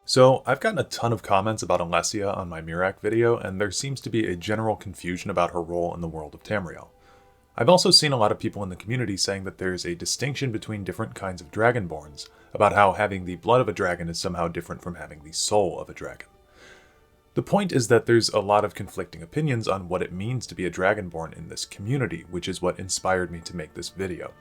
So, I've gotten a ton of comments about Alessia on my Mirac video, and there seems to be a general confusion about her role in the world of Tamriel. I've also seen a lot of people in the community saying that there's a distinction between different kinds of Dragonborns, about how having the blood of a dragon is somehow different from having the soul of a dragon. The point is that there's a lot of conflicting opinions on what it means to be a Dragonborn in this community, which is what inspired me to make this video.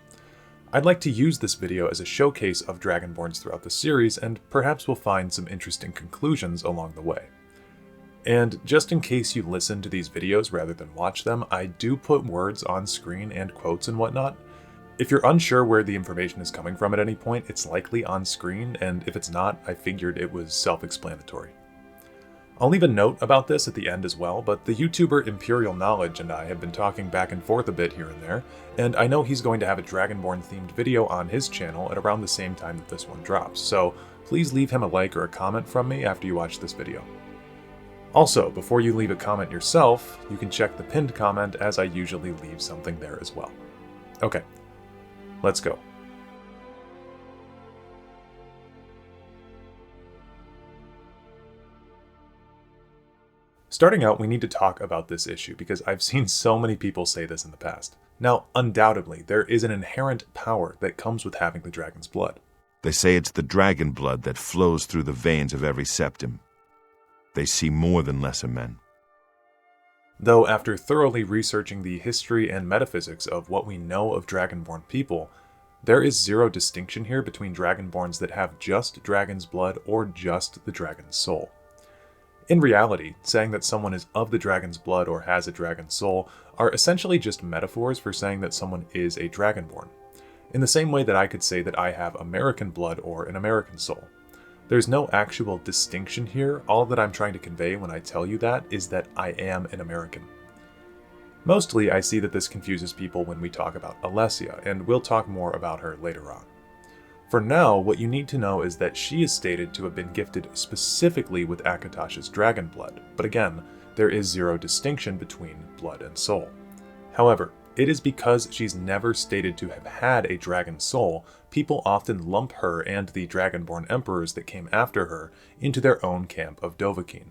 I'd like to use this video as a showcase of Dragonborns throughout the series, and perhaps we'll find some interesting conclusions along the way. And just in case you listen to these videos rather than watch them, I do put words on screen and quotes and whatnot. If you're unsure where the information is coming from at any point, it's likely on screen, and if it's not, I figured it was self-explanatory. I'll leave a note about this at the end as well, but the YouTuber Imperial Knowledge and I have been talking back and forth a bit here and there, and I know he's going to have a Dragonborn themed video on his channel at around the same time that this one drops, so please leave him a like or a comment from me after you watch this video. Also, before you leave a comment yourself, you can check the pinned comment as I usually leave something there as well. Okay, let's go. Starting out, we need to talk about this issue because I've seen so many people say this in the past. Now, undoubtedly, there is an inherent power that comes with having the dragon's blood. They say it's the dragon blood that flows through the veins of every septim. They see more than lesser men. Though after thoroughly researching the history and metaphysics of what we know of Dragonborn people, there is zero distinction here between Dragonborns that have just dragon's blood or just the dragon's soul. In reality, saying that someone is of the dragon's blood or has a dragon's soul are essentially just metaphors for saying that someone is a Dragonborn, in the same way that I could say that I have American blood or an American soul. There's no actual distinction here. All that I'm trying to convey when I tell you that is that I am an American. Mostly, I see that this confuses people when we talk about Alessia, and we'll talk more about her later on. For now, what you need to know is that she is stated to have been gifted specifically with Akatosh's dragon blood, but again, there is zero distinction between blood and soul. However, it is because she's never stated to have had a dragon soul, people often lump her and the Dragonborn emperors that came after her into their own camp of Dovahkiin.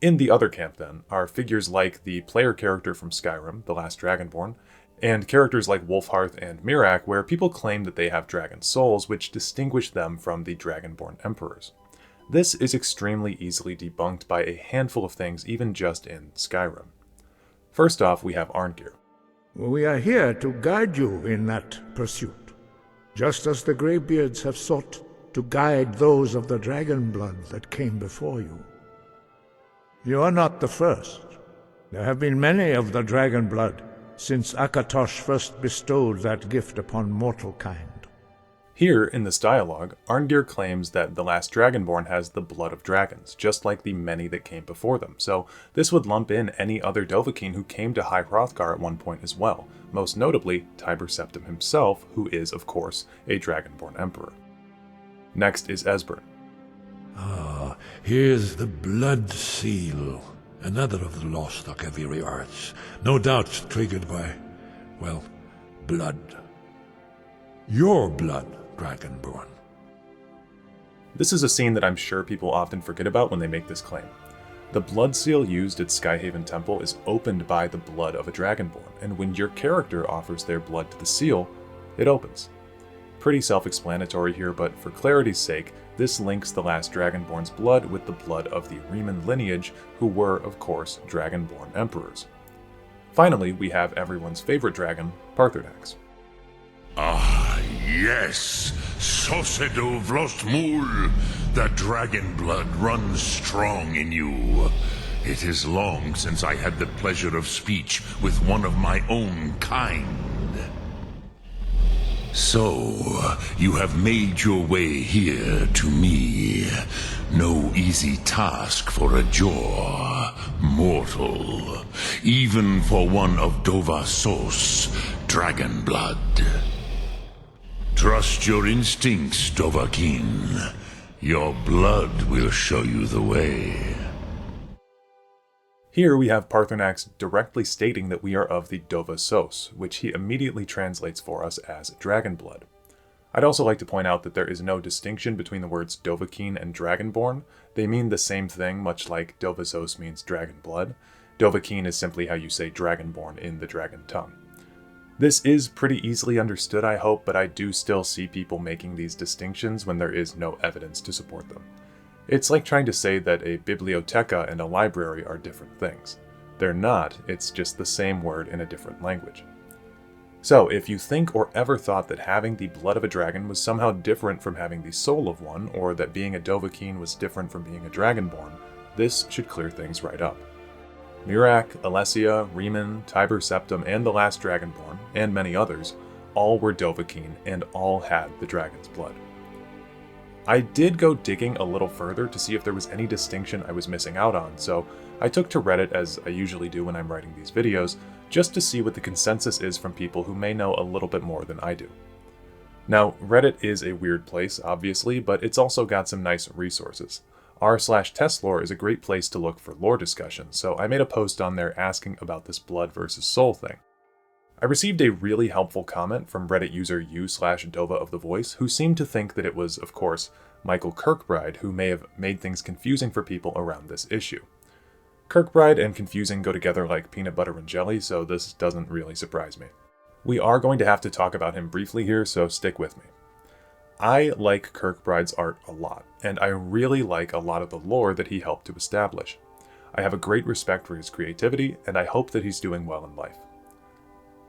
In the other camp, then, are figures like the player character from Skyrim, the last Dragonborn, and characters like Wolfhearth and Mirac, where people claim that they have dragon souls, which distinguish them from the Dragonborn emperors. This is extremely easily debunked by a handful of things, even just in Skyrim. First off, we have Arngeir. We are here to guide you in that pursuit, just as the Greybeards have sought to guide those of the dragon blood that came before you. You are not the first. There have been many of the dragon blood since Akatosh first bestowed that gift upon mortal kind. Here, in this dialogue, Arngeir claims that the last Dragonborn has the blood of dragons, just like the many that came before them, so this would lump in any other Dovahkiin who came to High Hrothgar at one point as well, most notably Tiber Septim himself, who is, of course, a Dragonborn emperor. Next is Esbern. Here's the blood seal. Another of the lost Akaviri arts, no doubt triggered by, well, blood. Your blood, Dragonborn. This is a scene that I'm sure people often forget about when they make this claim. The blood seal used at Skyhaven Temple is opened by the blood of a Dragonborn, and when your character offers their blood to the seal, it opens. Pretty self-explanatory here, but for clarity's sake, this links the last Dragonborn's blood with the blood of the Riemann lineage, who were, of course, Dragonborn emperors. Finally, we have everyone's favorite dragon, Paarthurnax. Ah, yes! Sosedu Vlostmul! The dragon blood runs strong in you. It is long since I had the pleasure of speech with one of my own kind. So, you have made your way here to me. No easy task for a jaw, mortal. Even for one of Dovah Sos, dragon blood. Trust your instincts, Dovahkiin. Your blood will show you the way. Here we have Paarthurnax directly stating that we are of the Dovah Sos, which he immediately translates for us as dragon blood. I'd also like to point out that there is no distinction between the words Dovahkiin and Dragonborn. They mean the same thing, much like Dovahzos means dragon blood. Dovahkiin is simply how you say Dragonborn in the dragon tongue. This is pretty easily understood, I hope, but I do still see people making these distinctions when there is no evidence to support them. It's like trying to say that a biblioteca and a library are different things. They're not, it's just the same word in a different language. So, if you think or ever thought that having the blood of a dragon was somehow different from having the soul of one, or that being a Dovahkiin was different from being a Dragonborn, this should clear things right up. Miraak, Alessia, Riemann, Tiber Septim, and the last Dragonborn, and many others, all were Dovahkiin and all had the dragon's blood. I did go digging a little further to see if there was any distinction I was missing out on, so I took to Reddit, as I usually do when I'm writing these videos, just to see what the consensus is from people who may know a little bit more than I do. Now, Reddit is a weird place, obviously, but it's also got some nice resources. r/testlore is a great place to look for lore discussion, so I made a post on there asking about this blood versus soul thing. I received a really helpful comment from Reddit user u/Dovah of the Voice, who seemed to think that it was, of course, Michael Kirkbride who may have made things confusing for people around this issue. Kirkbride and confusing go together like peanut butter and jelly, so this doesn't really surprise me. We are going to have to talk about him briefly here, so stick with me. I like Kirkbride's art a lot, and I really like a lot of the lore that he helped to establish. I have a great respect for his creativity, and I hope that he's doing well in life.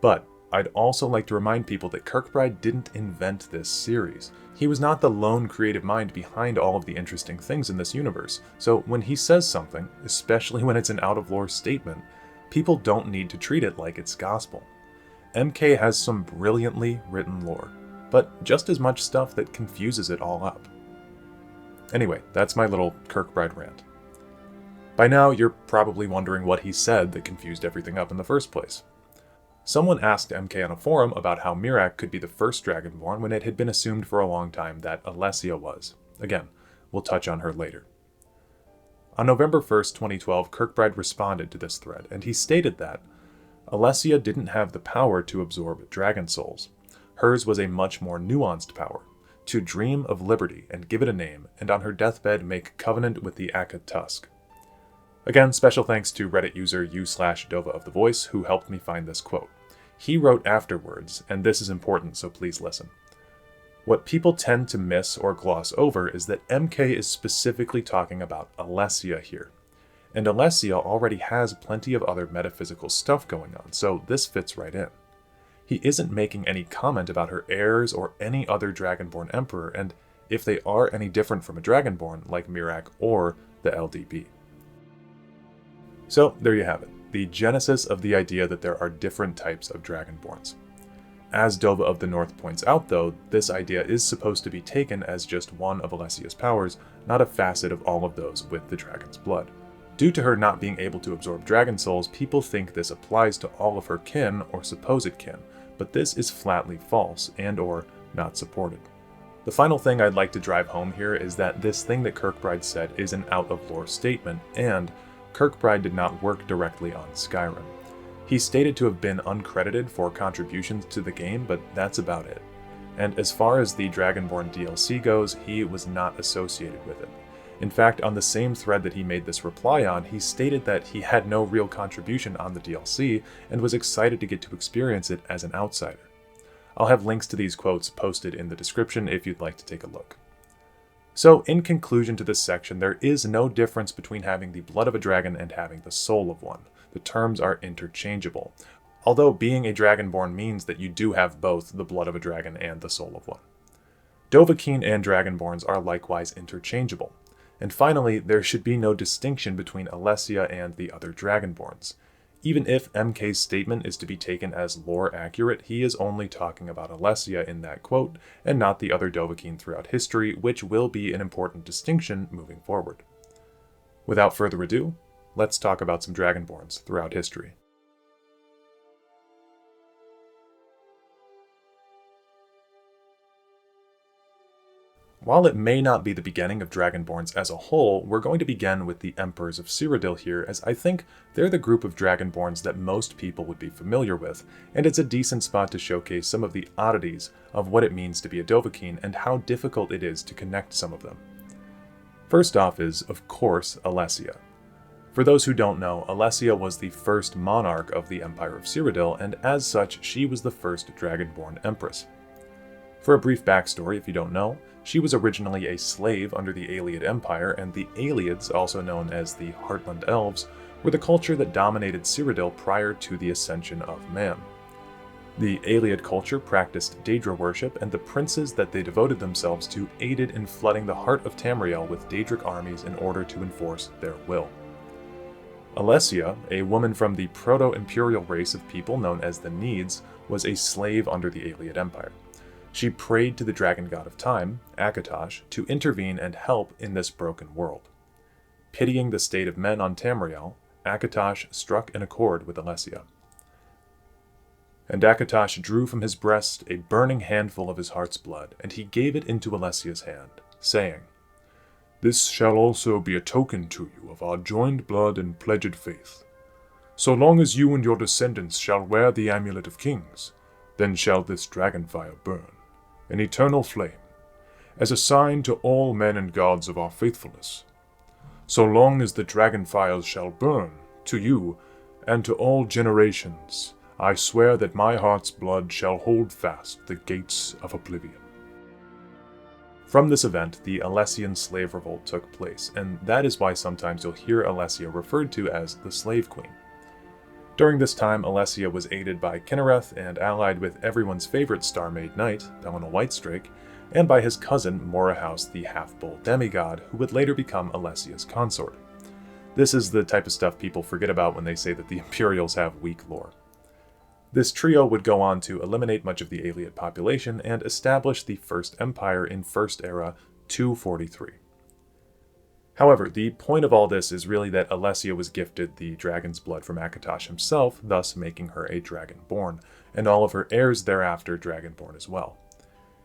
But I'd also like to remind people that Kirkbride didn't invent this series. He was not the lone creative mind behind all of the interesting things in this universe, so when he says something, especially when it's an out-of-lore statement, people don't need to treat it like it's gospel. MK has some brilliantly written lore, but just as much stuff that confuses it all up. Anyway, that's my little Kirkbride rant. By now, you're probably wondering what he said that confused everything up in the first place. Someone asked MK on a forum about how Miraak could be the first Dragonborn when it had been assumed for a long time that Alessia was. Again, we'll touch on her later. On November 1st, 2012, Kirkbride responded to this thread, and he stated that Alessia didn't have the power to absorb dragon souls. Hers was a much more nuanced power, to dream of liberty and give it a name, and on her deathbed make covenant with the Akka Tusk. Again, special thanks to Reddit user u/Dovah of the Voice, who helped me find this quote. He wrote afterwards, and this is important, so please listen. What people tend to miss or gloss over is that MK is specifically talking about Alessia here. And Alessia already has plenty of other metaphysical stuff going on, so this fits right in. He isn't making any comment about her heirs or any other Dragonborn emperor, and if they are any different from a Dragonborn, like Miraak or the LDB. So, there you have it, the genesis of the idea that there are different types of Dragonborns. As Dovah of the North points out though, this idea is supposed to be taken as just one of Alessia's powers, not a facet of all of those with the dragon's blood. Due to her not being able to absorb dragon souls, people think this applies to all of her kin or supposed kin, but this is flatly false and or not supported. The final thing I'd like to drive home here is that this thing that Kirkbride said is an out-of-lore statement, and Kirkbride did not work directly on Skyrim. He's stated to have been uncredited for contributions to the game, but that's about it. And as far as the Dragonborn DLC goes, he was not associated with it. In fact, on the same thread that he made this reply on, he stated that he had no real contribution on the DLC and was excited to get to experience it as an outsider. I'll have links to these quotes posted in the description if you'd like to take a look. So, in conclusion to this section, there is no difference between having the blood of a dragon and having the soul of one. The terms are interchangeable, although being a Dragonborn means that you do have both the blood of a dragon and the soul of one. Dovahkiin and Dragonborns are likewise interchangeable. And finally, there should be no distinction between Alessia and the other Dragonborns. Even if MK's statement is to be taken as lore accurate, he is only talking about Alessia in that quote, and not the other Dovahkiin throughout history, which will be an important distinction moving forward. Without further ado, let's talk about some Dragonborns throughout history. While it may not be the beginning of Dragonborns as a whole, we're going to begin with the Emperors of Cyrodiil here, as I think they're the group of Dragonborns that most people would be familiar with, and it's a decent spot to showcase some of the oddities of what it means to be a Dovahkiin and how difficult it is to connect some of them. First off is, of course, Alessia. For those who don't know, Alessia was the first monarch of the Empire of Cyrodiil, and as such, she was the first Dragonborn Empress. For a brief backstory, if you don't know, she was originally a slave under the Ayleid Empire, and the Ayleids, also known as the Heartland Elves, were the culture that dominated Cyrodiil prior to the ascension of man. The Ayleid culture practiced Daedra worship, and the princes that they devoted themselves to aided in flooding the heart of Tamriel with Daedric armies in order to enforce their will. Alessia, a woman from the proto-imperial race of people known as the Needs, was a slave under the Ayleid Empire. She prayed to the dragon god of time, Akatosh, to intervene and help in this broken world. Pitying the state of men on Tamriel, Akatosh struck an accord with Alessia. And Akatosh drew from his breast a burning handful of his heart's blood, and he gave it into Alessia's hand, saying, "This shall also be a token to you of our joined blood and pledged faith. So long as you and your descendants shall wear the Amulet of Kings, then shall this dragonfire burn, an eternal flame, as a sign to all men and gods of our faithfulness. So long as the dragonfires shall burn, to you and to all generations, I swear that my heart's blood shall hold fast the gates of oblivion." From this event, the Alessian slave revolt took place, and that is why sometimes you'll hear Alessia referred to as the Slave Queen. During this time, Alessia was aided by Kinnereth and allied with everyone's favorite Star-Made Knight, Donal Whitestrake, and by his cousin Morahouse the Half-Bull Demigod, who would later become Alessia's consort. This is the type of stuff people forget about when they say that the Imperials have weak lore. This trio would go on to eliminate much of the Ayleid population and establish the First Empire in First Era 243. However, the point of all this is really that Alessia was gifted the dragon's blood from Akatosh himself, thus making her a Dragonborn, and all of her heirs thereafter Dragonborn as well.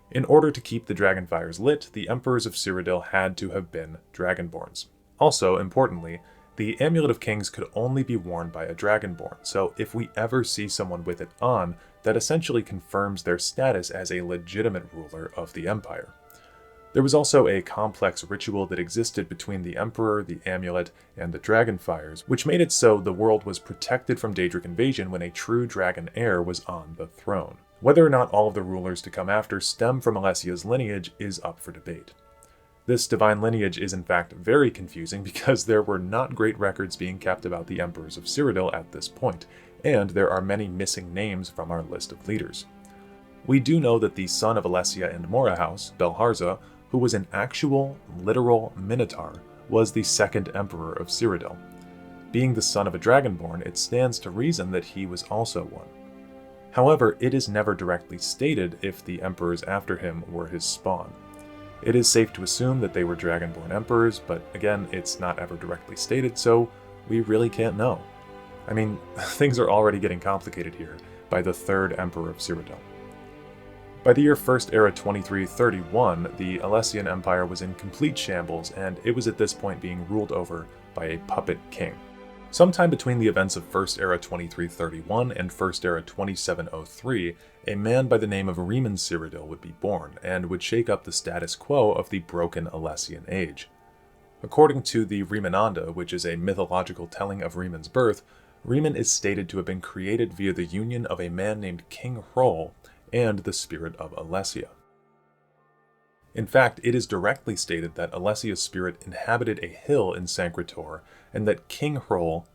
In order to keep the dragonfires lit, the Emperors of Cyrodiil had to have been Dragonborns. Also, importantly, the Amulet of Kings could only be worn by a Dragonborn, so if we ever see someone with it on, that essentially confirms their status as a legitimate ruler of the Empire. There was also a complex ritual that existed between the Emperor, the Amulet, and the Dragonfires, which made it so the world was protected from Daedric invasion when a true dragon heir was on the throne. Whether or not all of the rulers to come after stem from Alessia's lineage is up for debate. This divine lineage is in fact very confusing because there were not great records being kept about the Emperors of Cyrodiil at this point, and there are many missing names from our list of leaders. We do know that the son of Alessia and Morahouse, Belharza, who was an actual, literal Minotaur, was the second Emperor of Cyrodiil. Being the son of a Dragonborn, it stands to reason that he was also one. However, it is never directly stated if the emperors after him were his spawn. It is safe to assume that they were Dragonborn emperors, but again, it's not ever directly stated, so we really can't know. I mean, things are already getting complicated here by the third Emperor of Cyrodiil. By the year First Era 2331, the Alessian Empire was in complete shambles, and it was at this point being ruled over by a puppet king. Sometime between the events of First Era 2331 and First Era 2703, a man by the name of Riemann Cyrodiil would be born, and would shake up the status quo of the broken Alessian age. According to the Riemannanda, which is a mythological telling of Riemann's birth, Riemann is stated to have been created via the union of a man named King Hrol and the spirit of Alessia. In fact, it is directly stated that Alessia's spirit inhabited a hill in Sancretor, and that King Hrol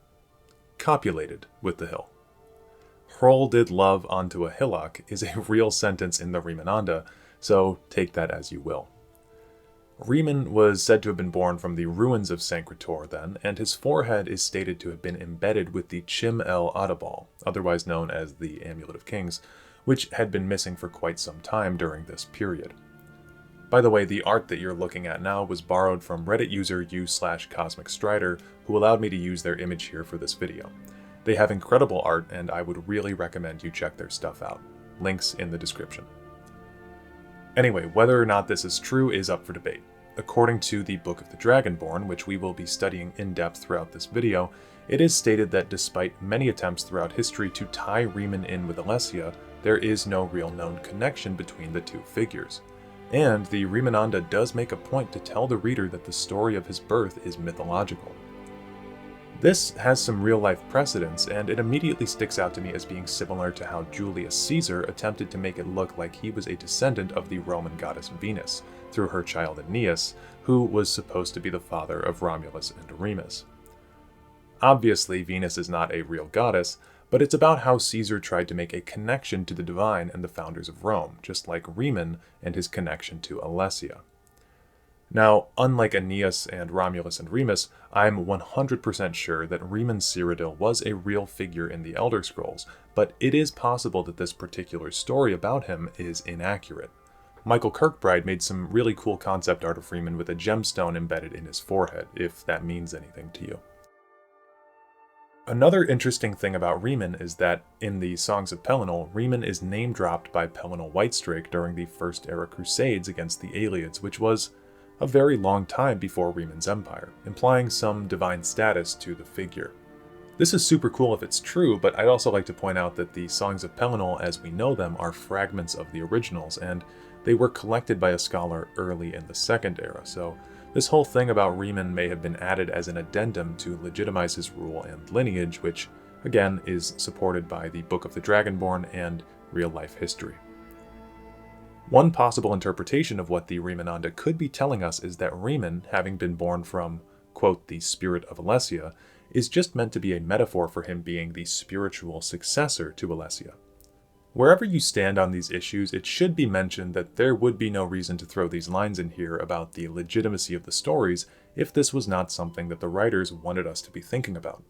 copulated with the hill. Hrol did love onto a hillock is a real sentence in the Riemannanda, so take that as you will. Riemann was said to have been born from the ruins of Sancretor then, and his forehead is stated to have been embedded with the Chim El Adabal, otherwise known as the Amulet of Kings, which had been missing for quite some time during this period. By the way, the art that you're looking at now was borrowed from Reddit user u/CosmicStrider, who allowed me to use their image here for this video. They have incredible art, and I would really recommend you check their stuff out. Links in the description. Anyway, whether or not this is true is up for debate. According to the Book of the Dragonborn, which we will be studying in depth throughout this video, it is stated that despite many attempts throughout history to tie Riemann in with Alessia, there is no real known connection between the two figures. And the Riemananda does make a point to tell the reader that the story of his birth is mythological. This has some real-life precedence, and it immediately sticks out to me as being similar to how Julius Caesar attempted to make it look like he was a descendant of the Roman goddess Venus, through her child Aeneas, who was supposed to be the father of Romulus and Remus. Obviously, Venus is not a real goddess, but it's about how Caesar tried to make a connection to the divine and the founders of Rome, just like Riemann and his connection to Alessia. Now, unlike Aeneas and Romulus and Remus, I'm 100% sure that Riemann Cyrodiil was a real figure in the Elder Scrolls, but it is possible that this particular story about him is inaccurate. Michael Kirkbride made some really cool concept art of Riemann with a gemstone embedded in his forehead, if that means anything to you. Another interesting thing about Riemann is that, in the Songs of Pelennor, Riemann is name-dropped by Pelennor Whitestrake during the First Era Crusades against the Aelids, which was a very long time before Riemann's empire, implying some divine status to the figure. This is super cool if it's true, but I'd also like to point out that the Songs of Pelennor as we know them are fragments of the originals, and they were collected by a scholar early in the Second Era, so this whole thing about Riemann may have been added as an addendum to legitimize his rule and lineage, which, again, is supported by the Book of the Dragonborn and real-life history. One possible interpretation of what the Riemannanda could be telling us is that Riemann, having been born from, quote, the spirit of Alessia, is just meant to be a metaphor for him being the spiritual successor to Alessia. Wherever you stand on these issues, it should be mentioned that there would be no reason to throw these lines in here about the legitimacy of the stories if this was not something that the writers wanted us to be thinking about.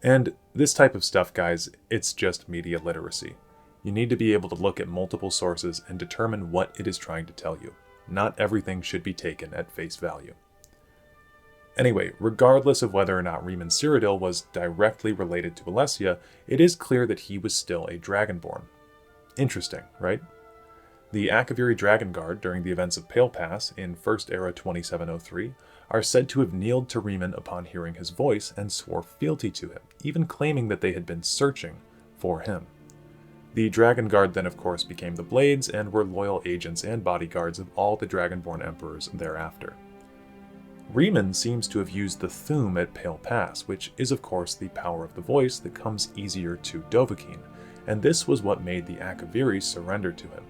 And this type of stuff, guys, it's just media literacy. You need to be able to look at multiple sources and determine what it is trying to tell you. Not everything should be taken at face value. Anyway, regardless of whether or not Riemann Cyrodiil was directly related to Alessia, it is clear that he was still a Dragonborn. Interesting, right? The Akaviri Dragon Guard during the events of Pale Pass in First Era 2703 are said to have kneeled to Riemann upon hearing his voice and swore fealty to him, even claiming that they had been searching for him. The Dragon Guard then of course became the Blades and were loyal agents and bodyguards of all the Dragonborn emperors thereafter. Riemann seems to have used the Thu'um at Pale Pass, which is of course the power of the voice that comes easier to Dovahkiin, and this was what made the Akaviri surrender to him.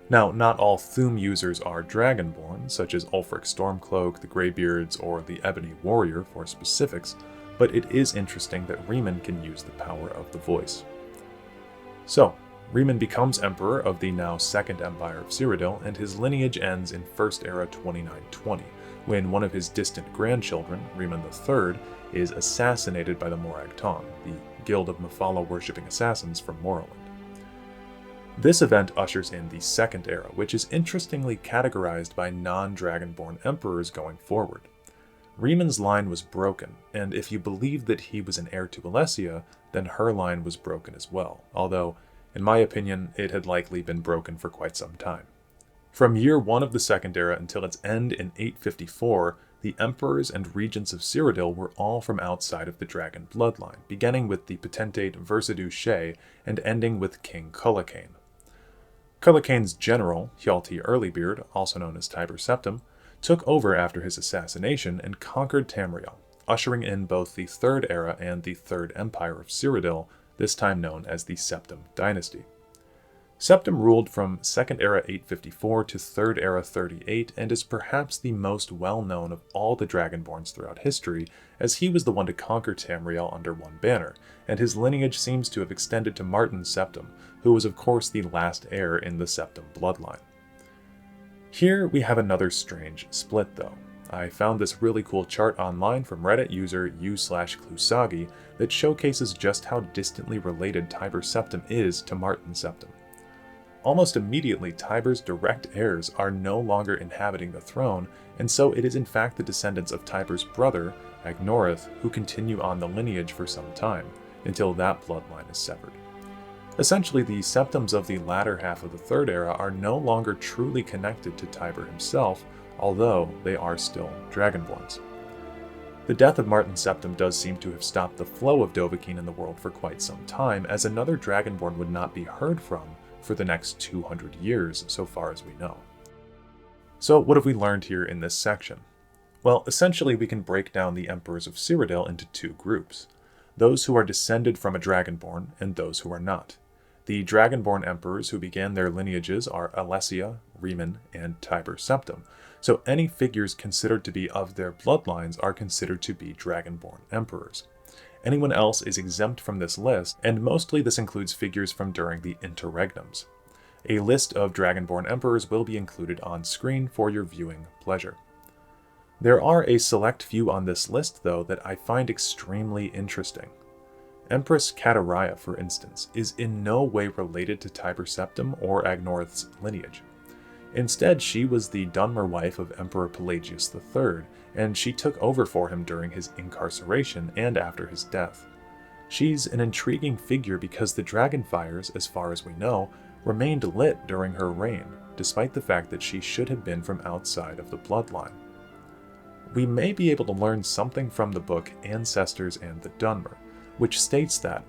Now, not all Thu'um users are Dragonborn, such as Ulfric Stormcloak, the Greybeards, or the Ebony Warrior for specifics, but it is interesting that Riemann can use the power of the voice. So, Riemann becomes emperor of the now Second Empire of Cyrodiil, and his lineage ends in First Era 2920, when one of his distant grandchildren, Riemann III, is assassinated by the Morag Tong, the guild of Mephala-worshipping assassins from Morrowind. This event ushers in the Second Era, which is interestingly categorized by non-Dragonborn emperors going forward. Riemann's line was broken, and if you believe that he was an heir to Alessia, then her line was broken as well, although, in my opinion, it had likely been broken for quite some time. From year 1 of the Second Era until its end in 854, the emperors and regents of Cyrodiil were all from outside of the dragon bloodline, beginning with the potentate Versidue Shea and ending with King Cullacane. Cullacane's general, Hjalti Earlybeard, also known as Tiber Septim, took over after his assassination and conquered Tamriel, ushering in both the Third Era and the Third Empire of Cyrodiil, this time known as the Septim Dynasty. Septim ruled from 2nd Era 854 to 3rd Era 38 and is perhaps the most well-known of all the Dragonborns throughout history, as he was the one to conquer Tamriel under one banner, and his lineage seems to have extended to Martin Septim, who was of course the last heir in the Septim bloodline. Here we have another strange split though. I found this really cool chart online from Reddit user u/Klusagi that showcases just how distantly related Tiber Septim is to Martin Septim. Almost immediately, Tiber's direct heirs are no longer inhabiting the throne, and so it is in fact the descendants of Tiber's brother, Agnorith, who continue on the lineage for some time, until that bloodline is severed. Essentially, the septums of the latter half of the Third Era are no longer truly connected to Tiber himself, although they are still Dragonborns. The death of Martin Septim does seem to have stopped the flow of Dovahkiin in the world for quite some time, as another Dragonborn would not be heard from for the next 200 years, so far as we know. So what have we learned here in this section? Well, essentially we can break down the Emperors of Cyrodiil into two groups: those who are descended from a Dragonborn and those who are not. The Dragonborn emperors who began their lineages are Alessia, Riemann, and Tiber Septim, so any figures considered to be of their bloodlines are considered to be Dragonborn emperors. Anyone else is exempt from this list, and mostly this includes figures from during the interregnums. A list of Dragonborn emperors will be included on screen for your viewing pleasure. There are a select few on this list, though, that I find extremely interesting. Empress Kataraya, for instance, is in no way related to Tiber Septim or Agnorth's lineage. Instead, she was the Dunmer wife of Emperor Pelagius III, and she took over for him during his incarceration and after his death. She's an intriguing figure because the Dragonfires, as far as we know, remained lit during her reign, despite the fact that she should have been from outside of the bloodline. We may be able to learn something from the book Ancestors and the Dunmer, which states that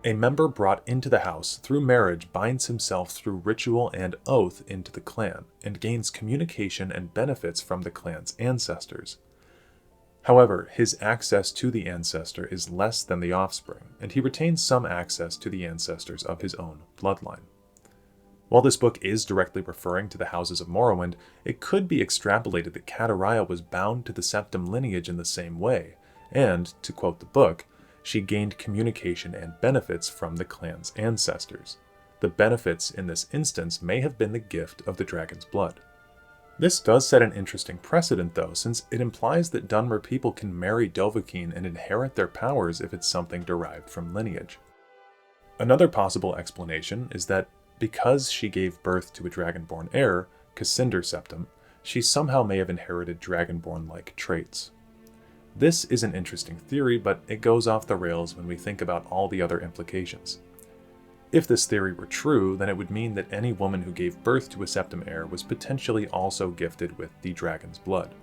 a member brought into the house through marriage binds himself through ritual and oath into the clan, and gains communication and benefits from the clan's ancestors. However, his access to the ancestor is less than the offspring, and he retains some access to the ancestors of his own bloodline. While this book is directly referring to the houses of Morrowind, it could be extrapolated that Kataraya was bound to the Septim lineage in the same way, and, to quote the book, she gained communication and benefits from the clan's ancestors. The benefits in this instance may have been the gift of the dragon's blood. This does set an interesting precedent, though, since it implies that Dunmer people can marry Dovahkiin and inherit their powers if it's something derived from lineage. Another possible explanation is that because she gave birth to a Dragonborn heir, Cassindr Septim, she somehow may have inherited Dragonborn-like traits. This is an interesting theory, but it goes off the rails when we think about all the other implications. If this theory were true, then it would mean that any woman who gave birth to a Septim heir was potentially also gifted with the dragon's blood.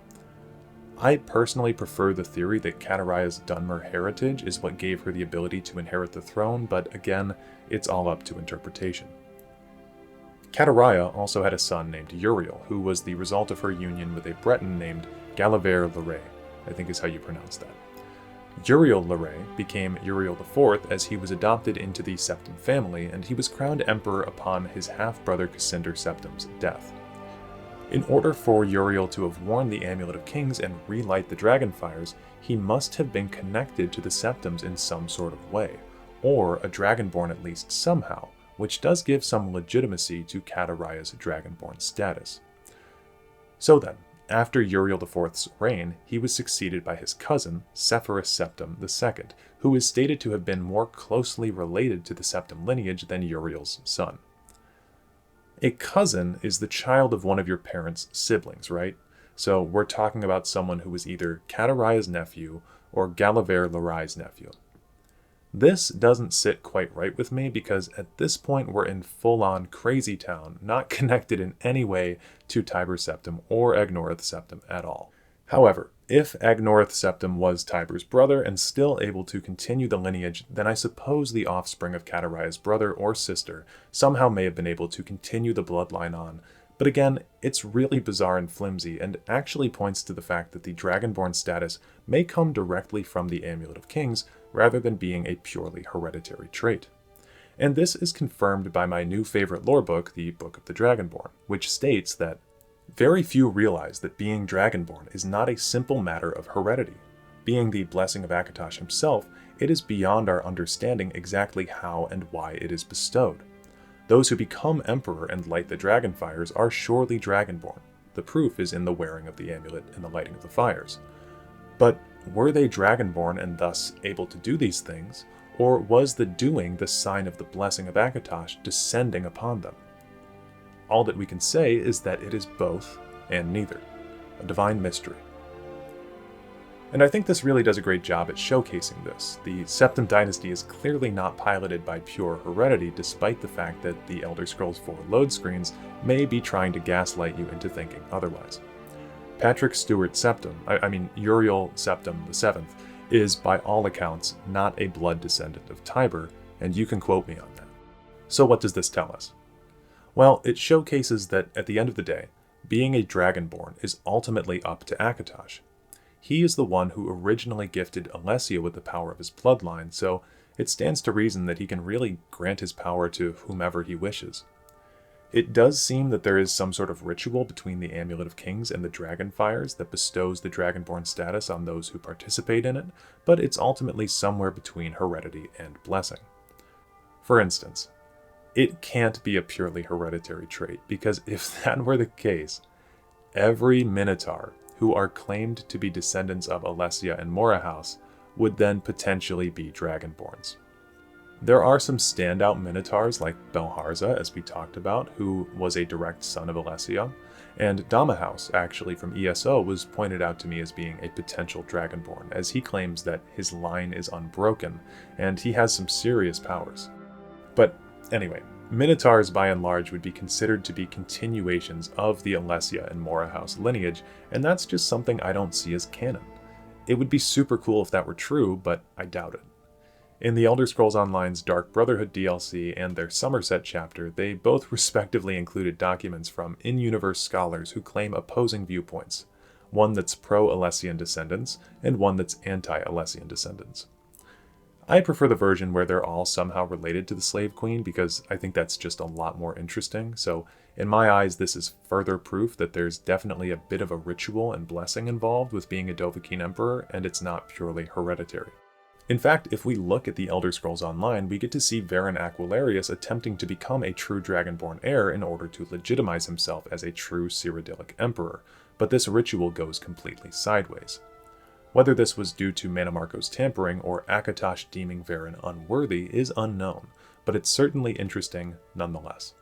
I personally prefer the theory that Kataraya's Dunmer heritage is what gave her the ability to inherit the throne, but again, it's all up to interpretation. Kataraya also had a son named Uriel, who was the result of her union with a Breton named Galaver Leray, I think is how you pronounce that. Uriel Leray became Uriel IV as he was adopted into the Septim family, and he was crowned emperor upon his half-brother Cassindr Septim's death. In order for Uriel to have worn the Amulet of Kings and relight the Dragonfires, he must have been connected to the Septims in some sort of way, or a Dragonborn at least somehow, which does give some legitimacy to Kataraya's Dragonborn status. So then, after Uriel IV's reign, he was succeeded by his cousin, Sepphoris Septim II, who is stated to have been more closely related to the Septim lineage than Uriel's son. A cousin is the child of one of your parents' siblings, right? So we're talking about someone who was either Kataraya's nephew or Galaver Lerai's nephew. This doesn't sit quite right with me because at this point we're in full-on crazy town, not connected in any way to Tiber Septim or Agnorth Septim at all. However, if Agnorth Septim was Tiber's brother and still able to continue the lineage, then I suppose the offspring of Kataraya's brother or sister somehow may have been able to continue the bloodline on, but again, it's really bizarre and flimsy and actually points to the fact that the Dragonborn status may come directly from the Amulet of Kings, rather than being a purely hereditary trait. And this is confirmed by my new favorite lore book, the Book of the Dragonborn, which states that very few realize that being Dragonborn is not a simple matter of heredity. Being the blessing of Akatosh himself, it is beyond our understanding exactly how and why it is bestowed. Those who become Emperor and light the Dragonfires are surely Dragonborn. The proof is in the wearing of the amulet and the lighting of the fires. But were they Dragonborn and thus able to do these things, or was the doing the sign of the blessing of Akatosh descending upon them? All that we can say is that it is both and neither, a divine mystery. And I think this really does a great job at showcasing this. The Septim Dynasty is clearly not piloted by pure heredity, despite the fact that the Elder Scrolls 4 load screens may be trying to gaslight you into thinking otherwise. Patrick Stewart Septim, Uriel Septim VII, is by all accounts not a blood descendant of Tiber, and you can quote me on that. So what does this tell us? Well, it showcases that at the end of the day, being a Dragonborn is ultimately up to Akatosh. He is the one who originally gifted Alessia with the power of his bloodline, so it stands to reason that he can really grant his power to whomever he wishes. It does seem that there is some sort of ritual between the Amulet of Kings and the Dragonfires that bestows the Dragonborn status on those who participate in it, but it's ultimately somewhere between heredity and blessing. For instance, it can't be a purely hereditary trait, because if that were the case, every Minotaur who are claimed to be descendants of Alessia and Morahouse would then potentially be Dragonborns. There are some standout Minotaurs like Belharza, as we talked about, who was a direct son of Alessia, and Damahouse, actually from ESO, was pointed out to me as being a potential Dragonborn, as he claims that his line is unbroken, and he has some serious powers. But anyway, Minotaurs by and large would be considered to be continuations of the Alessia and Morahouse lineage, and that's just something I don't see as canon. It would be super cool if that were true, but I doubt it. In the Elder Scrolls Online's Dark Brotherhood DLC and their Somerset chapter, they both respectively included documents from in-universe scholars who claim opposing viewpoints, one that's pro-Alessian descendants and one that's anti-Alessian descendants. I prefer the version where they're all somehow related to the Slave Queen because I think that's just a lot more interesting, so in my eyes this is further proof that there's definitely a bit of a ritual and blessing involved with being a Dovahkiin Emperor, and it's not purely hereditary. In fact, if we look at the Elder Scrolls Online, we get to see Varen Aquilarius attempting to become a true Dragonborn heir in order to legitimize himself as a true Cyrodiilic Emperor, but this ritual goes completely sideways. Whether this was due to Mannimarco's tampering or Akatosh deeming Varen unworthy is unknown, but it's certainly interesting nonetheless.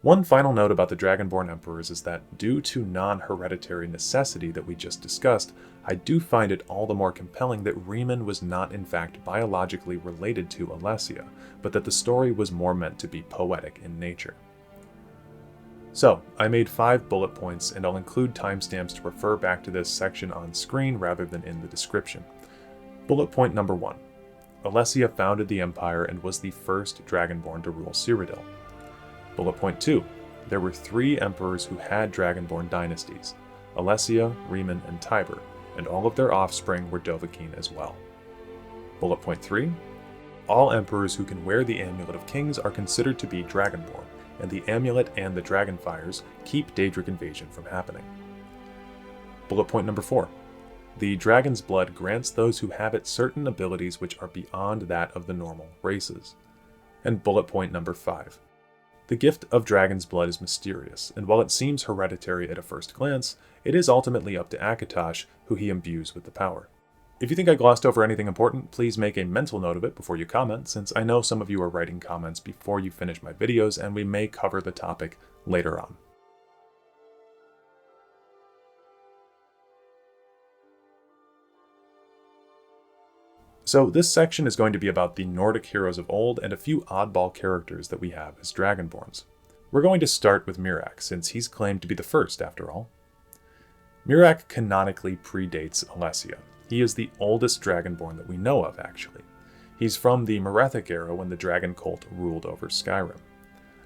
One final note about the Dragonborn Emperors is that, due to non-hereditary necessity that we just discussed, I do find it all the more compelling that Riemann was not in fact biologically related to Alessia, but that the story was more meant to be poetic in nature. So, I made 5 bullet points, and I'll include timestamps to refer back to this section on screen rather than in the description. Bullet point number 1. Alessia founded the Empire and was the first Dragonborn to rule Cyrodiil. Bullet point 2. There were 3 emperors who had Dragonborn dynasties, Alessia, Riemann, and Tiber, and all of their offspring were Dovahkiin as well. Bullet point 3. All emperors who can wear the Amulet of Kings are considered to be Dragonborn, and the amulet and the Dragonfires keep Daedric invasion from happening. Bullet point number 4. The dragon's blood grants those who have it certain abilities which are beyond that of the normal races. And bullet point number 5. The gift of dragon's blood is mysterious, and while it seems hereditary at a first glance, it is ultimately up to Akatosh, who he imbues with the power. If you think I glossed over anything important, please make a mental note of it before you comment, since I know some of you are writing comments before you finish my videos, and we may cover the topic later on. So this section is going to be about the Nordic heroes of old and a few oddball characters that we have as Dragonborns. We're going to start with Miraak, since he's claimed to be the first after all. Miraak canonically predates Alessia. He is the oldest Dragonborn that we know of, actually. He's from the Merethic era when the Dragon Cult ruled over Skyrim.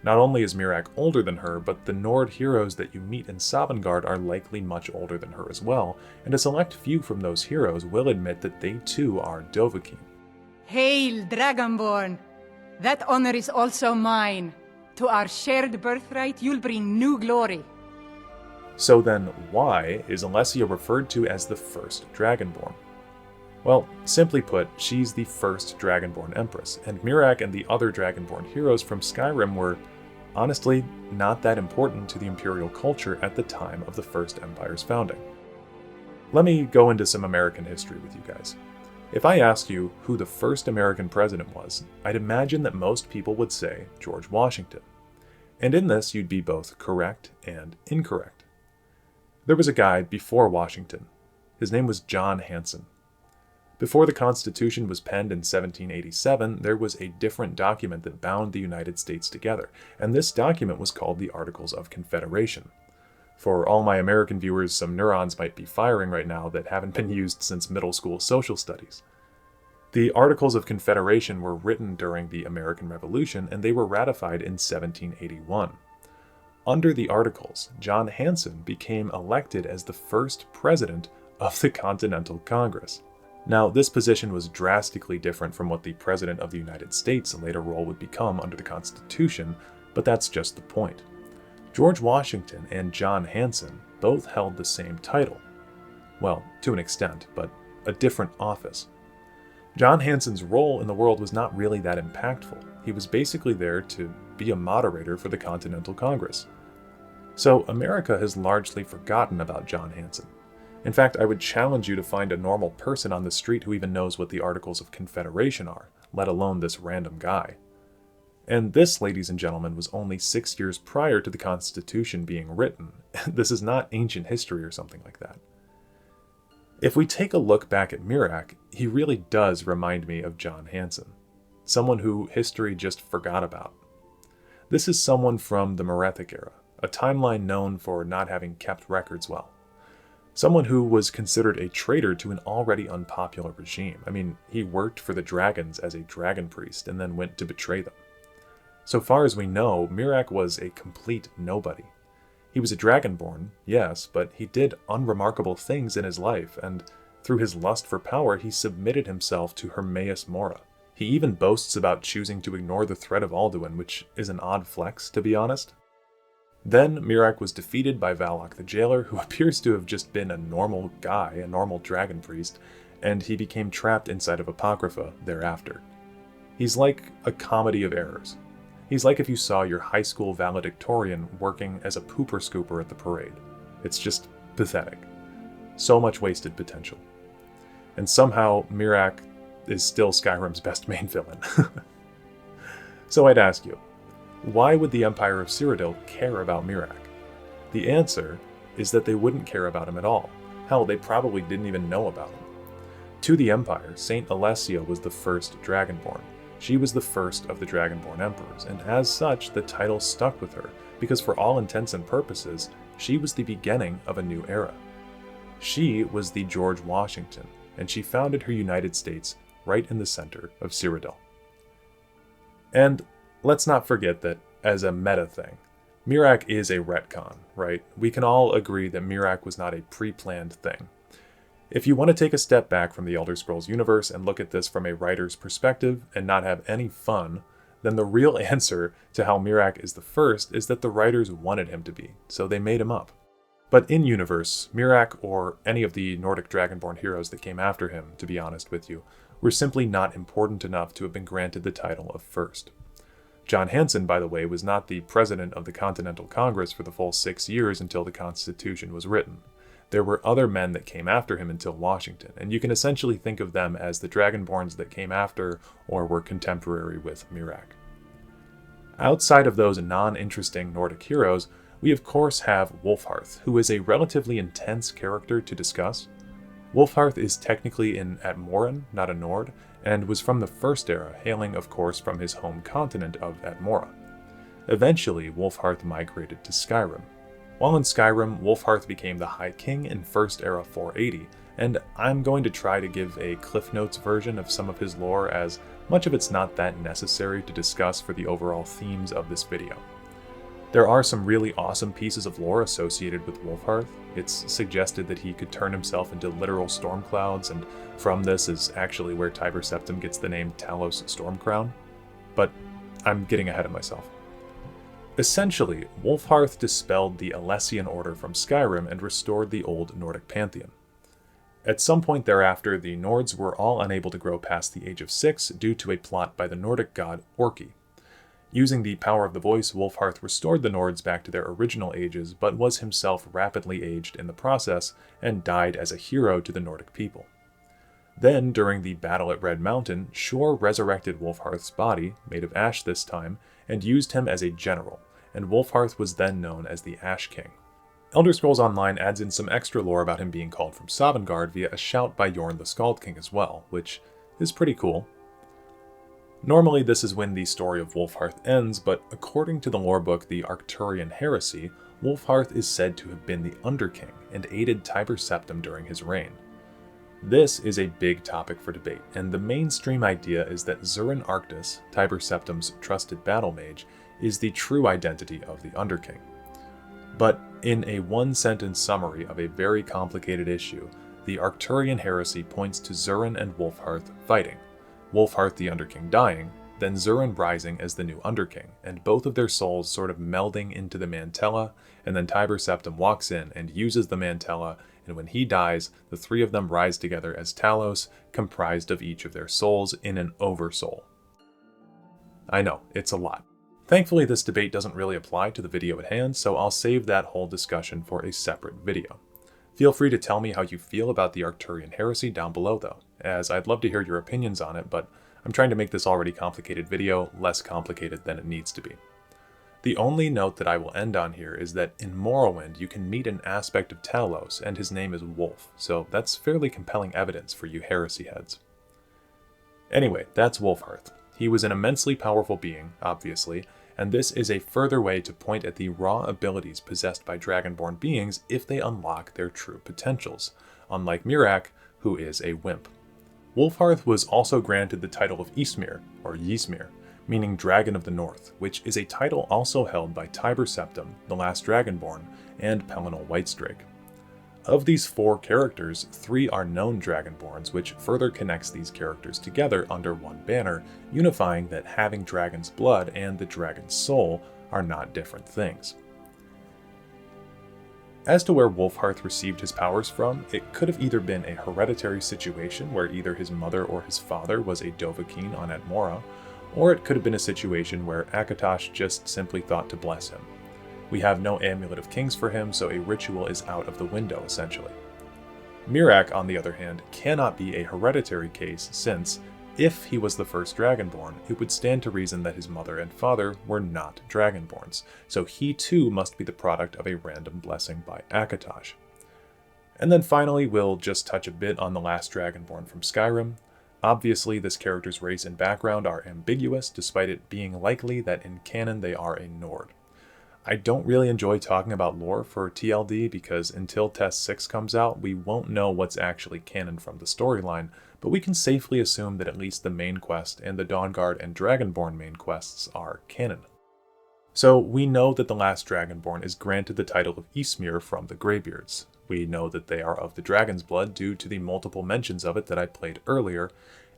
Not only is Miraak older than her, but the Nord heroes that you meet in Sovngarde are likely much older than her as well, and a select few from those heroes will admit that they too are Dovahkiin. Hail, Dragonborn! That honor is also mine. To our shared birthright, you'll bring new glory. So then, why is Alessia referred to as the first Dragonborn? Well, simply put, she's the first Dragonborn Empress, and Miraak and the other Dragonborn heroes from Skyrim were, honestly, not that important to the Imperial culture at the time of the First Empire's founding. Let me go into some American history with you guys. If I asked you who the first American president was, I'd imagine that most people would say George Washington. And in this, you'd be both correct and incorrect. There was a guy before Washington, His name was John Hanson. Before the Constitution was penned in 1787, there was a different document that bound the United States together, and this document was called the Articles of Confederation. For all my American viewers, some neurons might be firing right now that haven't been used since middle school social studies. The Articles of Confederation were written during the American Revolution, and they were ratified in 1781. Under the Articles, John Hanson became elected as the first president of the Continental Congress. Now, this position was drastically different from what the President of the United States' later role would become under the Constitution, but that's just the point. George Washington and John Hanson both held the same title. Well, to an extent, but a different office. John Hanson's role in the world was not really that impactful. He was basically there to be a moderator for the Continental Congress. So America has largely forgotten about John Hanson. In fact, I would challenge you to find a normal person on the street who even knows what the Articles of Confederation are, let alone this random guy. And this, ladies and gentlemen, was only 6 years prior to the Constitution being written. This is not ancient history or something like that. If we take a look back at Mirac, he really does remind me of John Hanson, someone who history just forgot about. This is someone from the Merethic era, a timeline known for not having kept records well. Someone who was considered a traitor to an already unpopular regime. I mean, he worked for the dragons as a dragon priest and then went to betray them. So far as we know, Mirac was a complete nobody. He was a Dragonborn, yes, but he did unremarkable things in his life, and through his lust for power, he submitted himself to Hermaeus Mora. He even boasts about choosing to ignore the threat of Alduin, which is an odd flex, to be honest. Then Mirac was defeated by Valak the Jailer, who appears to have just been a normal guy, a normal dragon priest, and he became trapped inside of Apocrypha thereafter. He's like a comedy of errors. He's like if you saw your high school valedictorian working as a pooper scooper at the parade. It's just pathetic. So much wasted potential. And somehow Mirac is still Skyrim's best main villain. So I'd ask you, why would the Empire of Cyrodiil care about Mirac? The answer is that they wouldn't care about him at all. Hell, they probably didn't even know about him. To the Empire, Saint Alessia was the first Dragonborn. She was the first of the Dragonborn emperors, and as such, the title stuck with her, because for all intents and purposes, she was the beginning of a new era. She was the George Washington, and she founded her United States right in the center of Cyrodiil. And let's not forget that, as a meta thing, Mirac is a retcon, right? We can all agree that Mirac was not a pre-planned thing. If you want to take a step back from the Elder Scrolls universe and look at this from a writer's perspective and not have any fun, then the real answer to how Mirac is the first is that the writers wanted him to be, so they made him up. But in universe, Mirac, or any of the Nordic Dragonborn heroes that came after him, to be honest with you, were simply not important enough to have been granted the title of first. John Hanson, by the way, was not the president of the Continental Congress for the full 6 years until the Constitution was written. There were other men that came after him until Washington, and you can essentially think of them as the Dragonborns that came after or were contemporary with Mirac. Outside of those non-interesting Nordic heroes, we of course have Wulfharth, who is a relatively intense character to discuss. Wulfharth is technically an Atmoran, not a Nord, and was from the First Era, hailing of course from his home continent of Atmora. Eventually, Wulfharth migrated to Skyrim. While in Skyrim, Wulfharth became the High King in First Era 480, and I'm going to try to give a Cliff Notes version of some of his lore, as much of it's not that necessary to discuss for the overall themes of this video. There are some really awesome pieces of lore associated with Wulfharth. It's suggested that he could turn himself into literal storm clouds, and from this is actually where Tiber Septim gets the name Talos Stormcrown. But I'm getting ahead of myself. Essentially, Wulfharth dispelled the Alessian order from Skyrim and restored the old Nordic pantheon. At some point thereafter, the Nords were all unable to grow past the age of 6 due to a plot by the Nordic god Orki. Using the power of the voice, Wulfharth restored the Nords back to their original ages, but was himself rapidly aged in the process and died as a hero to the Nordic people. Then, during the battle at Red Mountain, Shor resurrected Wulfharth's body, made of ash this time, and used him as a general, and Wulfharth was then known as the Ash King. Elder Scrolls Online adds in some extra lore about him being called from Sovngarde via a shout by Yorn the Skald King as well, which is pretty cool. Normally this is when the story of Wulfharth ends, but according to the lore book The Arcturian Heresy, Wulfharth is said to have been the Underking and aided Tiber Septim during his reign. This is a big topic for debate, and the mainstream idea is that Zurin Arctus, Tiber Septim's trusted battle mage, is the true identity of the Underking. But in a one-sentence summary of a very complicated issue, the Arcturian Heresy points to Zurin and Wulfharth fighting, Wulfharth the Underking dying, then Zurin rising as the new Underking, and both of their souls sort of melding into the Mantella, and then Tiber Septim walks in and uses the Mantella, and when he dies, the three of them rise together as Talos, comprised of each of their souls in an Oversoul. I know, it's a lot. Thankfully, this debate doesn't really apply to the video at hand, so I'll save that whole discussion for a separate video. Feel free to tell me how you feel about the Arcturian Heresy down below though, as I'd love to hear your opinions on it, but I'm trying to make this already complicated video less complicated than it needs to be. The only note that I will end on here is that in Morrowind you can meet an aspect of Talos, and his name is Wolf, so that's fairly compelling evidence for you heresy heads. Anyway, that's Wulfharth. He was an immensely powerful being, obviously, and this is a further way to point at the raw abilities possessed by Dragonborn beings if they unlock their true potentials, unlike Miraak, who is a wimp. Wulfharth was also granted the title of Ysmir, or Ysmir, meaning Dragon of the North, which is a title also held by Tiber Septim, the last Dragonborn, and Pelennor Whitestrake. Of these four characters, 3 are known Dragonborns, which further connects these characters together under one banner, unifying that having dragon's blood and the dragon's soul are not different things. As to where Wulfharth received his powers from, it could have either been a hereditary situation where either his mother or his father was a Dovahkiin on Atmora, or it could have been a situation where Akatosh just simply thought to bless him. We have no Amulet of Kings for him, so a ritual is out of the window, essentially. Miraak, on the other hand, cannot be a hereditary case since, if he was the first Dragonborn, it would stand to reason that his mother and father were not Dragonborns, so he too must be the product of a random blessing by Akatosh. And then finally, we'll just touch a bit on the last Dragonborn from Skyrim. Obviously, this character's race and background are ambiguous, despite it being likely that in canon they are a Nord. I don't really enjoy talking about lore for TLD because until Test 6 comes out, we won't know what's actually canon from the storyline, but we can safely assume that at least the main quest and the Dawnguard and Dragonborn main quests are canon. So we know that the last Dragonborn is granted the title of Ysmir from the Greybeards. We know that they are of the dragon's blood due to the multiple mentions of it that I played earlier,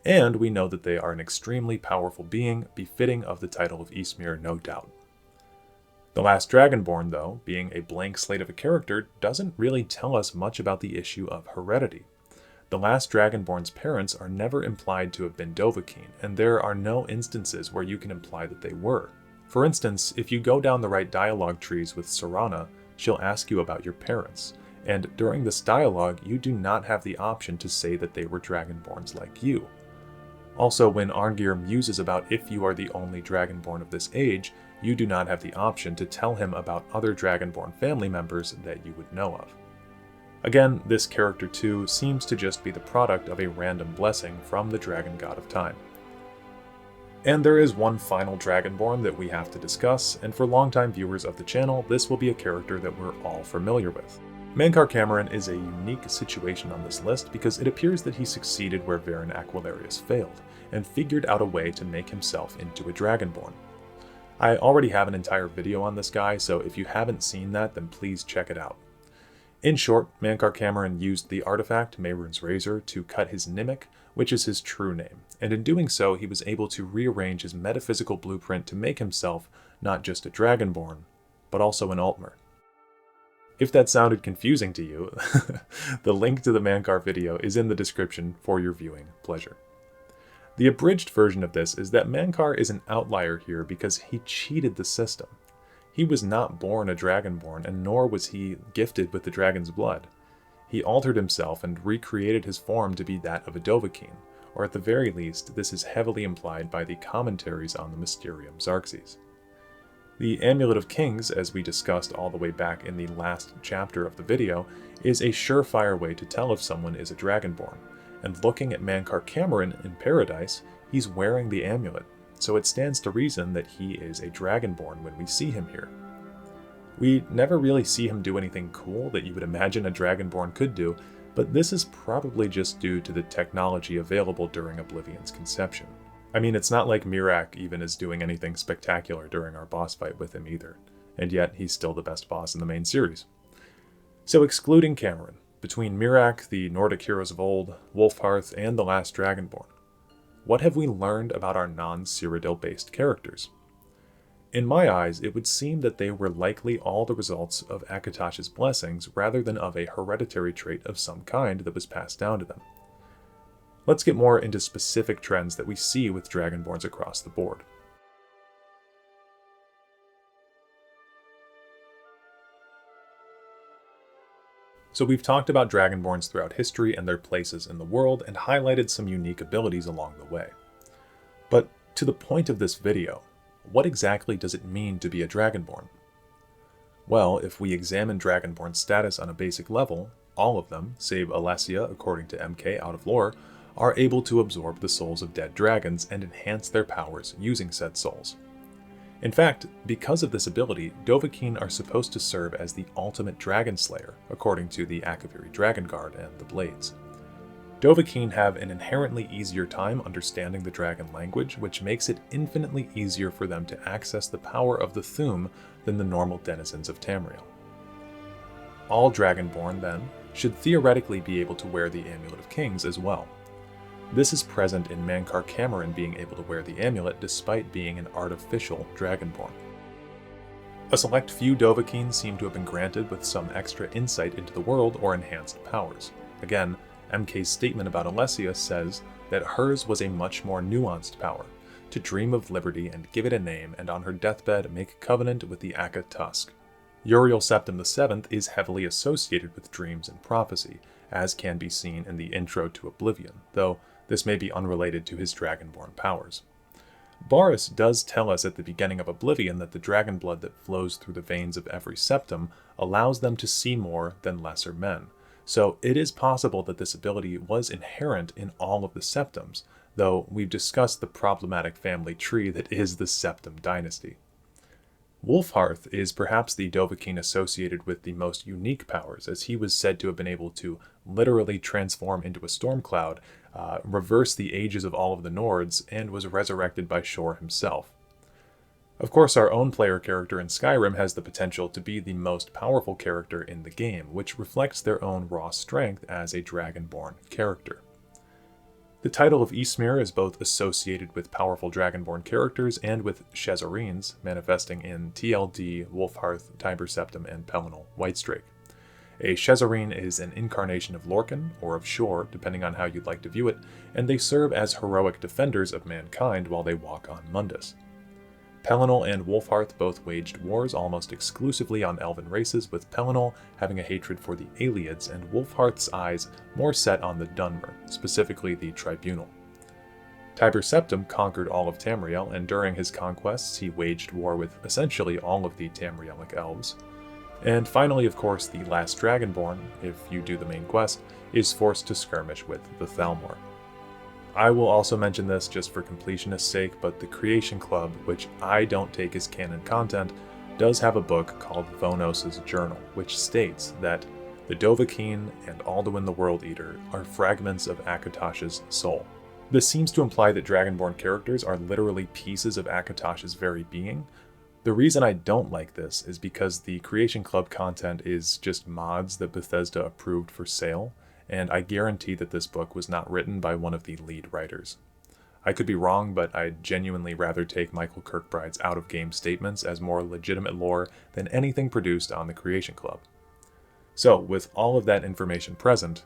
and we know that they are an extremely powerful being, befitting of the title of Ysmir, no doubt. The last Dragonborn, though, being a blank slate of a character, doesn't really tell us much about the issue of heredity. The last Dragonborn's parents are never implied to have been Dovahkiin, and there are no instances where you can imply that they were. For instance, if you go down the right dialogue trees with Serana, she'll ask you about your parents, and during this dialogue, you do not have the option to say that they were Dragonborns like you. Also, when Arngir muses about if you are the only Dragonborn of this age, you do not have the option to tell him about other Dragonborn family members that you would know of. Again, this character too seems to just be the product of a random blessing from the Dragon God of Time. And there is one final Dragonborn that we have to discuss, and for longtime viewers of the channel, this will be a character that we're all familiar with. Mankar Camoran is a unique situation on this list because it appears that he succeeded where Varen Aquilarius failed, and figured out a way to make himself into a Dragonborn. I already have an entire video on this guy, so if you haven't seen that, then please check it out. In short, Mankar Camoran used the artifact Mehrunes Razor to cut his Nimic, which is his true name, and in doing so he was able to rearrange his metaphysical blueprint to make himself not just a Dragonborn, but also an Altmer. If that sounded confusing to you, the link to the Mankar video is in the description for your viewing pleasure. The abridged version of this is that Mankar is an outlier here because he cheated the system. He was not born a Dragonborn, and nor was he gifted with the dragon's blood. He altered himself and recreated his form to be that of a Dovahkiin, or at the very least, this is heavily implied by the commentaries on the Mysterium Xarxes. The Amulet of Kings, as we discussed all the way back in the last chapter of the video, is a surefire way to tell if someone is a Dragonborn, and looking at Mankar Cameron in Paradise, he's wearing the amulet, so it stands to reason that he is a Dragonborn when we see him here. We never really see him do anything cool that you would imagine a Dragonborn could do, but this is probably just due to the technology available during Oblivion's conception. I mean, it's not like Miraak even is doing anything spectacular during our boss fight with him either, and yet he's still the best boss in the main series. So excluding Cameron, between Miraak, the Nordic heroes of old, Wolfhearth, and the last Dragonborn, what have we learned about our non-Cyrodiil-based characters? In my eyes, it would seem that they were likely all the results of Akatosh's blessings rather than of a hereditary trait of some kind that was passed down to them. Let's get more into specific trends that we see with Dragonborns across the board. So we've talked about Dragonborns throughout history and their places in the world and highlighted some unique abilities along the way. But to the point of this video, what exactly does it mean to be a Dragonborn? Well, if we examine Dragonborn status on a basic level, all of them, save Alessia according to MK out of lore, are able to absorb the souls of dead dragons and enhance their powers using said souls. In fact, because of this ability, Dovahkiin are supposed to serve as the ultimate dragon slayer, according to the Akaviri Dragon Guard and the Blades. Dovahkiin have an inherently easier time understanding the dragon language, which makes it infinitely easier for them to access the power of the Thu'um than the normal denizens of Tamriel. All Dragonborn, then, should theoretically be able to wear the Amulet of Kings as well. This is present in Mankar Cameron being able to wear the amulet despite being an artificial Dragonborn. A select few Dovahkiin seem to have been granted with some extra insight into the world or enhanced powers. Again, MK's statement about Alessia says that hers was a much more nuanced power, to dream of liberty and give it a name and on her deathbed make a covenant with the Aka Tusk. Uriel Septim VII is heavily associated with dreams and prophecy, as can be seen in the intro to Oblivion, though this may be unrelated to his Dragonborn powers. Boris does tell us at the beginning of Oblivion that the dragon blood that flows through the veins of every septum allows them to see more than lesser men, so it is possible that this ability was inherent in all of the septums, though we've discussed the problematic family tree that is the Septim dynasty. Wolfhearth is perhaps the Dovahkiin associated with the most unique powers, as he was said to have been able to literally transform into a storm cloud, reverse the ages of all of the Nords, and was resurrected by Shor himself. Of course, our own player character in Skyrim has the potential to be the most powerful character in the game, which reflects their own raw strength as a Dragonborn character. The title of Ysmir is both associated with powerful Dragonborn characters and with Shezarines, manifesting in TLD, Wolfhearth, Tiber Septim, and Pelennor Whitestrake. A Shezarine is an incarnation of Lorcan, or of Shor, depending on how you'd like to view it, and they serve as heroic defenders of mankind while they walk on Mundus. Pelennor and Wolfhearth both waged wars almost exclusively on elven races, with Pelennor having a hatred for the Ayleids and Wolfhearth's eyes more set on the Dunmer, specifically the Tribunal. Tiber Septim conquered all of Tamriel, and during his conquests he waged war with essentially all of the Tamrielic elves. And finally, of course, the last Dragonborn, if you do the main quest, is forced to skirmish with the Thalmor. I will also mention this just for completionist's sake, but the Creation Club, which I don't take as canon content, does have a book called Vonos' Journal, which states that the Dovahkiin and Alduin the World Eater are fragments of Akatosh's soul. This seems to imply that Dragonborn characters are literally pieces of Akatosh's very being. The reason I don't like this is because the Creation Club content is just mods that Bethesda approved for sale, and I guarantee that this book was not written by one of the lead writers. I could be wrong, but I'd genuinely rather take Michael Kirkbride's out-of-game statements as more legitimate lore than anything produced on the Creation Club. So, with all of that information present,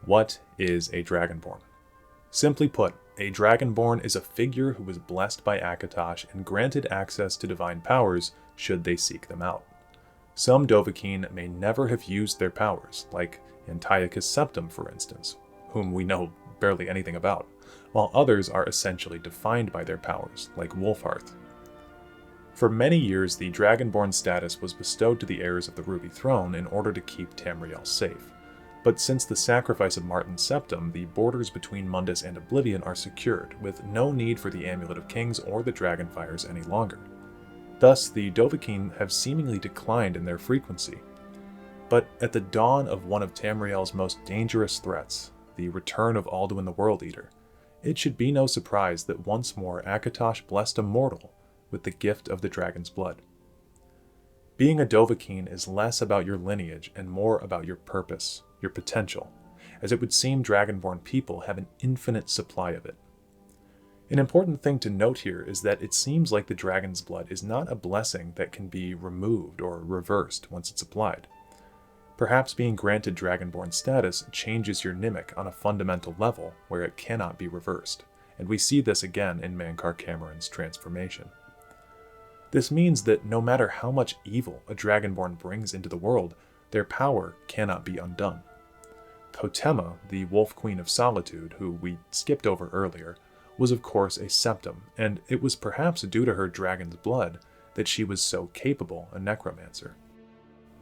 what is a Dragonborn? Simply put, a Dragonborn is a figure who was blessed by Akatosh and granted access to divine powers should they seek them out. Some Dovahkiin may never have used their powers, like Antiochus Septim, for instance, whom we know barely anything about, while others are essentially defined by their powers, like Wolfhearth. For many years, the Dragonborn status was bestowed to the heirs of the Ruby Throne in order to keep Tamriel safe. But since the sacrifice of Martin's Septum, the borders between Mundus and Oblivion are secured, with no need for the Amulet of Kings or the Dragonfires any longer. Thus, the Dovahkiin have seemingly declined in their frequency. But at the dawn of one of Tamriel's most dangerous threats, the return of Alduin the World Eater, it should be no surprise that once more Akatosh blessed a mortal with the gift of the dragon's blood. Being a Dovahkiin is less about your lineage and more about your purpose, your potential, as it would seem Dragonborn people have an infinite supply of it. An important thing to note here is that it seems like the dragon's blood is not a blessing that can be removed or reversed once it's applied. Perhaps being granted Dragonborn status changes your Nimic on a fundamental level where it cannot be reversed, and we see this again in Mankar Cameron's transformation. This means that no matter how much evil a Dragonborn brings into the world, their power cannot be undone. Totema, the Wolf Queen of Solitude, who we skipped over earlier, was of course a septum, and it was perhaps due to her dragon's blood that she was so capable a necromancer.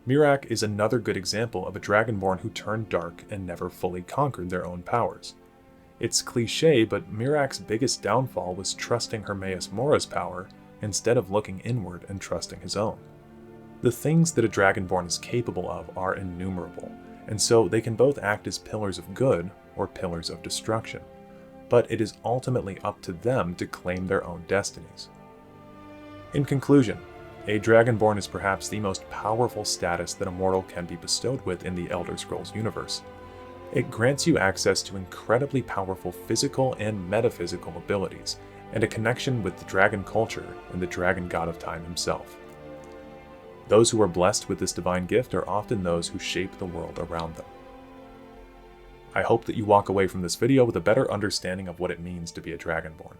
Miraak is another good example of a Dragonborn who turned dark and never fully conquered their own powers. It's cliché, but Miraak's biggest downfall was trusting Hermaeus Mora's power instead of looking inward and trusting his own. The things that a Dragonborn is capable of are innumerable, and so they can both act as pillars of good or pillars of destruction, but it is ultimately up to them to claim their own destinies. In conclusion, a Dragonborn is perhaps the most powerful status that a mortal can be bestowed with in the Elder Scrolls universe. It grants you access to incredibly powerful physical and metaphysical abilities, and a connection with the dragon culture and the dragon god of time himself. Those who are blessed with this divine gift are often those who shape the world around them. I hope that you walk away from this video with a better understanding of what it means to be a Dragonborn.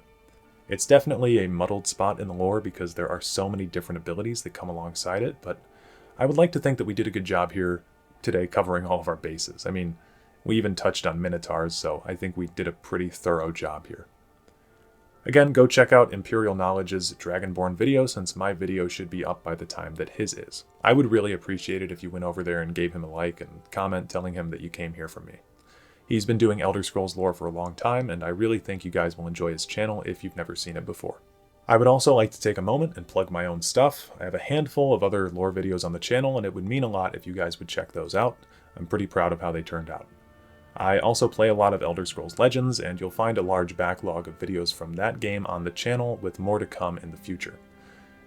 It's definitely a muddled spot in the lore because there are so many different abilities that come alongside it, but I would like to think that we did a good job here today covering all of our bases. I mean, we even touched on Minotaurs, so I think we did a pretty thorough job here. Again, go check out Imperial Knowledge's Dragonborn video since my video should be up by the time that his is. I would really appreciate it if you went over there and gave him a like and comment telling him that you came here from me. He's been doing Elder Scrolls lore for a long time, and I really think you guys will enjoy his channel if you've never seen it before. I would also like to take a moment and plug my own stuff. I have a handful of other lore videos on the channel, and it would mean a lot if you guys would check those out. I'm pretty proud of how they turned out. I also play a lot of Elder Scrolls Legends, and you'll find a large backlog of videos from that game on the channel with more to come in the future.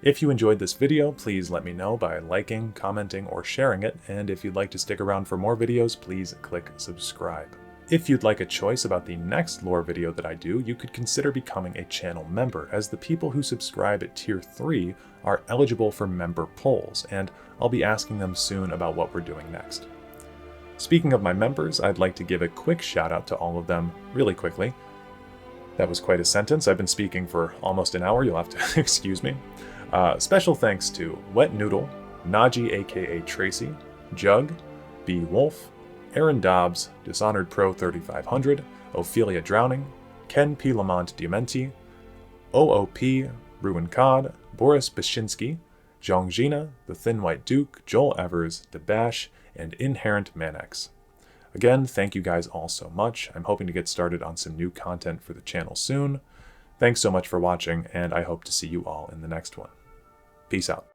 If you enjoyed this video, please let me know by liking, commenting, or sharing it, and if you'd like to stick around for more videos, please click subscribe. If you'd like a choice about the next lore video that I do, you could consider becoming a channel member, as the people who subscribe at Tier 3 are eligible for member polls, and I'll be asking them soon about what we're doing next. Speaking of my members, I'd like to give a quick shout out to all of them really quickly. That was quite a sentence. I've been speaking for almost an hour, you'll have to excuse me. Special thanks to Wet Noodle, Naji aka Tracy, Jug, B. Wolf, Aaron Dobbs, Dishonored Pro 3500, Ophelia Drowning, Ken P. Lamont Diamenti, OOP, Ruin Cod, Boris Bashinsky, Zhongjina, The Thin White Duke, Joel Evers, Debash, and Inherent Manex. Again, thank you guys all so much. I'm hoping to get started on some new content for the channel soon. Thanks so much for watching, and I hope to see you all in the next one. Peace out.